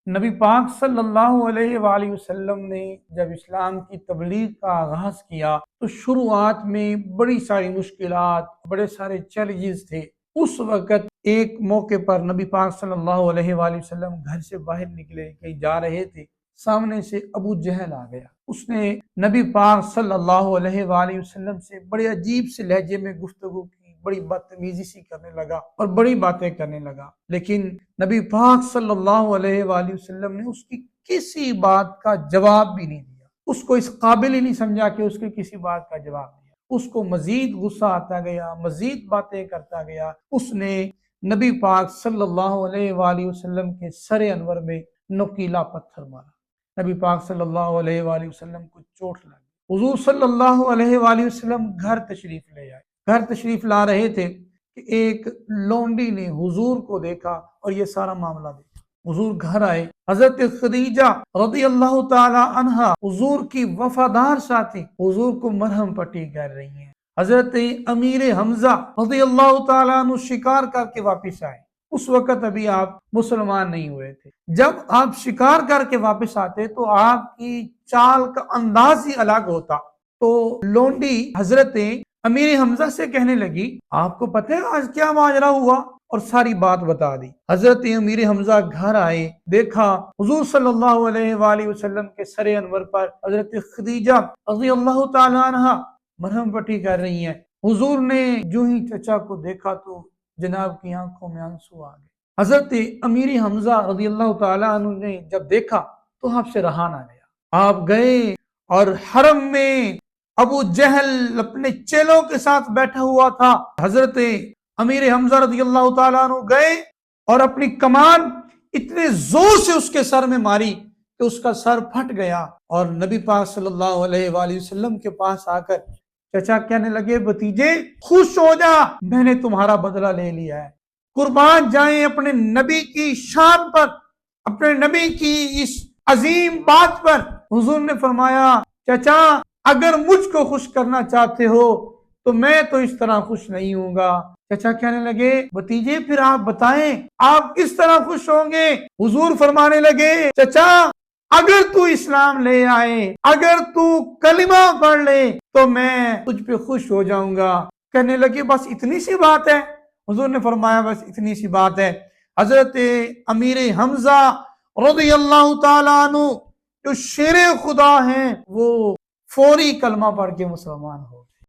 نبی پاک صلی اللہ علیہ وآلہ وسلم نے جب اسلام کی تبلیغ کا آغاز کیا تو شروعات میں بڑی ساری مشکلات، بڑے سارے چیلنجز تھے۔ اس وقت ایک موقع پر نبی پاک صلی اللہ علیہ وآلہ وسلم گھر سے باہر نکلے، کہیں جا رہے تھے، سامنے سے ابو جہل آ گیا۔ اس نے نبی پاک صلی اللہ علیہ وآلہ وسلم سے بڑے عجیب سے لہجے میں گفتگو کی، بڑی بدتمیزی سی کرنے لگا اور بڑی باتیں کرنے لگا، لیکن نبی پاک صلی اللہ علیہ وآلہ وسلم نے اس کی کسی بات کا جواب بھی نہیں دیا، اس کو اس قابل ہی نہیں سمجھا کہ اس کی کسی بات کا جواب دیا۔ اس کو مزید غصہ آتا گیا، مزید باتیں کرتا گیا۔ اس نے نبی پاک صلی اللہ علیہ وآلہ وسلم کے سر انور میں نوکیلا پتھر مارا۔ نبی پاک صلی اللہ علیہ وآلہ وسلم کو چوٹ لگی۔ حضور صلی اللہ علیہ وآلہ وسلم گھر تشریف لے آئے۔ گھر تشریف لا رہے تھے کہ ایک لونڈی نے حضور کو دیکھا اور یہ سارا معاملہ دیکھا۔ حضور گھر آئے، حضرت خدیجہ رضی اللہ تعالی عنہا حضور کی وفادار ساتھی حضور کو مرہم پٹی کر رہی ہیں۔ حضرت امیر حمزہ رضی اللہ تعالی عنہ شکار کر کے واپس آئے۔ اس وقت ابھی آپ مسلمان نہیں ہوئے تھے۔ جب آپ شکار کر کے واپس آتے تو آپ کی چال کا انداز ہی الگ ہوتا۔ تو لونڈی حضرت امیر حمزہ سے کہنے لگی، آپ کو پتہ ہے آج کیا ماجرا ہوا؟ اور ساری بات بتا دی۔ حضرت امیر حمزہ گھر آئے، دیکھا حضور صلی اللہ علیہ وآلہ وسلم کے سر انور پر حضرت خدیجہ رضی اللہ تعالی عنہ مرہم پٹی کر رہی ہیں۔ حضور نے جو ہی چچا کو دیکھا تو جناب کی آنکھوں میں آنسو آ گئے۔ حضرت امیر حمزہ رضی اللہ تعالی عنہ نے جب دیکھا تو آپ سے رہا نہ گیا۔ آپ گئے اور حرم میں ابو جہل اپنے چیلوں کے ساتھ بیٹھا ہوا تھا۔ حضرت امیر حمزہ رضی اللہ تعالیٰ عنہ گئے اور اپنی کمان اتنے زور سے اس کے سر میں ماری کہ اس کا سر پھٹ گیا، اور نبی پاک صلی اللہ علیہ وآلہ وسلم کے پاس آ کر چچا کہنے لگے، بھتیجے خوش ہو جا، میں نے تمہارا بدلہ لے لیا ہے۔ قربان جائیں اپنے نبی کی شان پر، اپنے نبی کی اس عظیم بات پر۔ حضور نے فرمایا، چچا اگر مجھ کو خوش کرنا چاہتے ہو تو میں تو اس طرح خوش نہیں ہوں گا۔ چچا کہنے لگے، بھتیجے پھر آپ بتائیں آپ کس طرح خوش ہوں گے؟ حضور فرمانے لگے، چچا اگر تو اسلام لے آئے، اگر تو کلمہ پڑھ لے تو میں تجھ پہ خوش ہو جاؤں گا۔ کہنے لگے بس اتنی سی بات ہے؟ حضور نے فرمایا بس اتنی سی بات ہے۔ حضرت امیر حمزہ رضی اللہ تعالیٰ عنہ جو شیر خدا ہیں وہ فوری کلمہ پڑھ کے مسلمان ہو